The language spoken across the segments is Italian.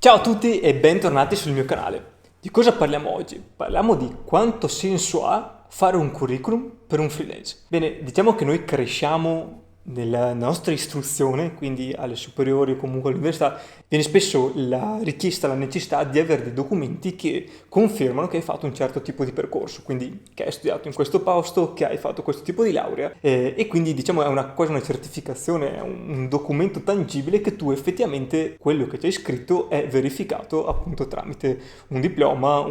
Ciao a tutti e bentornati sul mio canale. Di cosa parliamo oggi? Parliamo di quanto senso ha fare un curriculum per un freelance. Bene, diciamo che noi cresciamo nella nostra istruzione, quindi alle superiori o comunque all'università, viene spesso la richiesta, la necessità di avere dei documenti che confermano che hai fatto un certo tipo di percorso, quindi che hai studiato in questo posto, che hai fatto questo tipo di laurea e quindi diciamo è una cosa, una certificazione, è un documento tangibile che tu effettivamente quello che ci hai scritto è verificato appunto tramite un diploma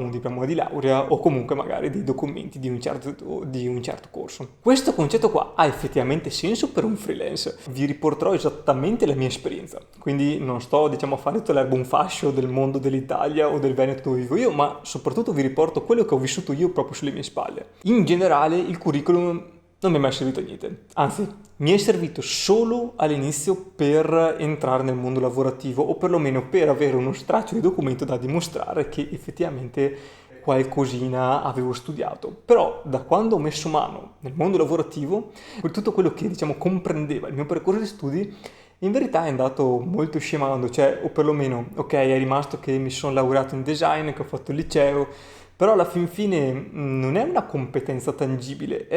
di laurea o comunque magari dei documenti di un certo corso. Questo concetto qua ha effettivamente senso per un freelance. Vi riporterò esattamente la mia esperienza, quindi non sto a fare tutto l'erba un fascio del mondo dell'Italia o del Veneto dove vivo io, ma soprattutto vi riporto quello che ho vissuto io proprio sulle mie spalle. In generale il curriculum non mi è mai servito a niente, anzi mi è servito solo all'inizio per entrare nel mondo lavorativo o perlomeno per avere uno straccio di documento da dimostrare che effettivamente qualcosina avevo studiato. Però da quando ho messo mano nel mondo lavorativo, tutto quello che comprendeva il mio percorso di studi in verità è andato molto scemando, cioè o perlomeno ok è rimasto che mi sono laureato in design, che ho fatto il liceo, però alla fin fine non è una competenza tangibile.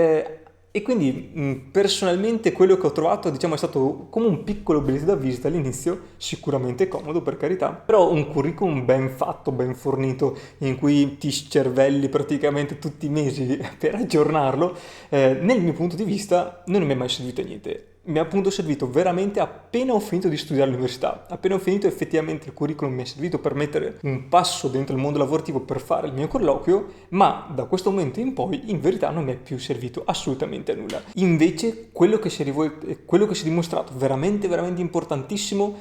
E quindi personalmente quello che ho trovato è stato come un piccolo biglietto da visita all'inizio, sicuramente comodo per carità, però un curriculum ben fatto, ben fornito, in cui ti scervelli praticamente tutti i mesi per aggiornarlo, nel mio punto di vista non mi è mai servito a niente. Mi è appunto servito veramente appena ho finito di studiare all'università, appena ho finito effettivamente il curriculum mi è servito per mettere un passo dentro il mondo lavorativo per fare il mio colloquio, ma da questo momento in poi in verità non mi è più servito assolutamente a nulla. Invece quello che si è dimostrato veramente veramente importantissimo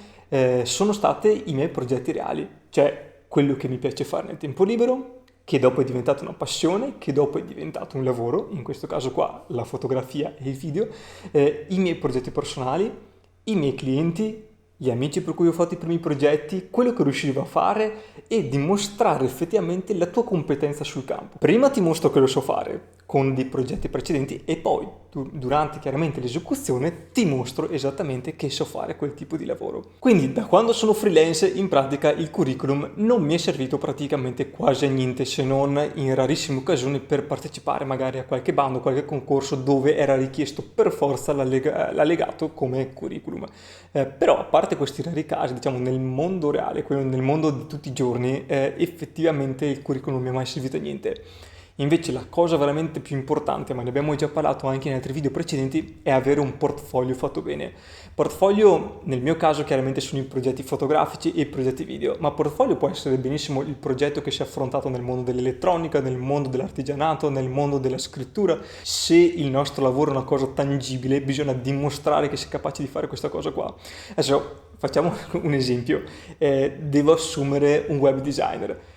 sono stati i miei progetti reali, cioè quello che mi piace fare nel tempo libero, che dopo è diventata una passione, che dopo è diventato un lavoro, in questo caso qua la fotografia e il video, i miei progetti personali, i miei clienti, gli amici per cui ho fatto i primi progetti, quello che riuscivo a fare e dimostrare effettivamente la tua competenza sul campo. Prima ti mostro che lo so fare con dei progetti precedenti e poi durante chiaramente l'esecuzione ti mostro esattamente che so fare quel tipo di lavoro. Quindi da quando sono freelance in pratica il curriculum non mi è servito praticamente quasi a niente, se non in rarissime occasioni per partecipare magari a qualche bando, qualche concorso dove era richiesto per forza l'allegato come curriculum. Però a parte questi rari casi, nel mondo reale, quello nel mondo di tutti i giorni, effettivamente il curriculum non mi è mai servito a niente. Invece la cosa veramente più importante, ma ne abbiamo già parlato anche in altri video precedenti, è avere un portfolio fatto bene. Portfolio nel mio caso chiaramente sono i progetti fotografici e i progetti video, ma portfolio può essere benissimo il progetto che si è affrontato nel mondo dell'elettronica, nel mondo dell'artigianato, nel mondo della scrittura. Se il nostro lavoro è una cosa tangibile, bisogna dimostrare che si è capaci di fare questa cosa qua. Adesso facciamo un esempio, devo assumere un web designer.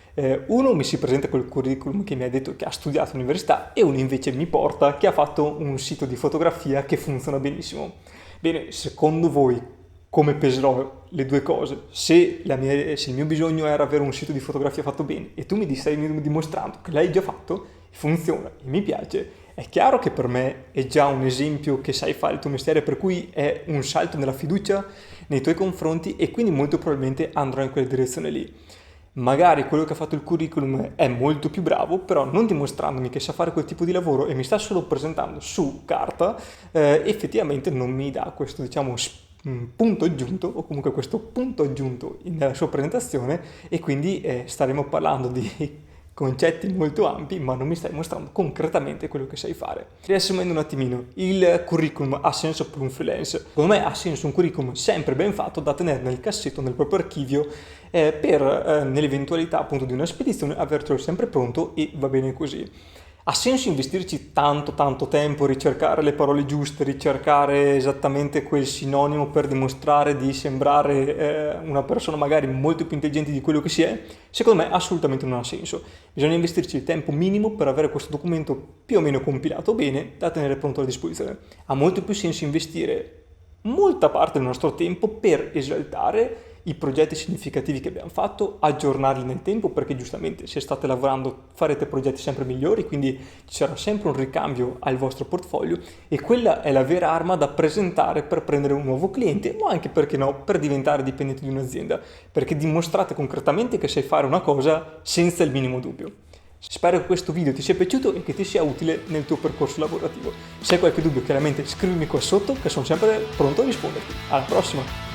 Uno mi si presenta col curriculum che mi ha detto che ha studiato all'università e uno invece mi porta che ha fatto un sito di fotografia che funziona benissimo. Bene, secondo voi come peserò le due cose? Se il mio bisogno era avere un sito di fotografia fatto bene e tu mi stai dimostrando che l'hai già fatto, funziona e mi piace, è chiaro che per me è già un esempio che sai fare il tuo mestiere, per cui è un salto nella fiducia nei tuoi confronti e quindi molto probabilmente andrò in quella direzione lì. Magari quello che ha fatto il curriculum è molto più bravo, però non dimostrandomi che sa fare quel tipo di lavoro e mi sta solo presentando su carta, effettivamente non mi dà questo, punto aggiunto o comunque questo punto aggiunto nella sua presentazione e quindi staremo parlando di concetti molto ampi, ma non mi stai mostrando concretamente quello che sai fare. Riassumendo un attimino, il curriculum ha senso per un freelance? Secondo me ha senso un curriculum sempre ben fatto da tenere nel cassetto, nel proprio archivio, per nell'eventualità appunto di una spedizione avercelo sempre pronto e va bene così. Ha senso investirci tanto tempo, ricercare le parole giuste, ricercare esattamente quel sinonimo per dimostrare di sembrare una persona magari molto più intelligente di quello che si è? Secondo me assolutamente non ha senso. Bisogna investirci il tempo minimo per avere questo documento più o meno compilato bene da tenere pronto a disposizione. Ha molto più senso investire molta parte del nostro tempo per esaltare i progetti significativi che abbiamo fatto, aggiornarli nel tempo, perché giustamente se state lavorando farete progetti sempre migliori, quindi ci sarà sempre un ricambio al vostro portfolio e quella è la vera arma da presentare per prendere un nuovo cliente o anche, perché no, per diventare dipendente di un'azienda, perché dimostrate concretamente che sai fare una cosa senza il minimo dubbio. Spero che questo video ti sia piaciuto e che ti sia utile nel tuo percorso lavorativo. Se hai qualche dubbio, chiaramente scrivimi qua sotto che sono sempre pronto a risponderti. Alla prossima!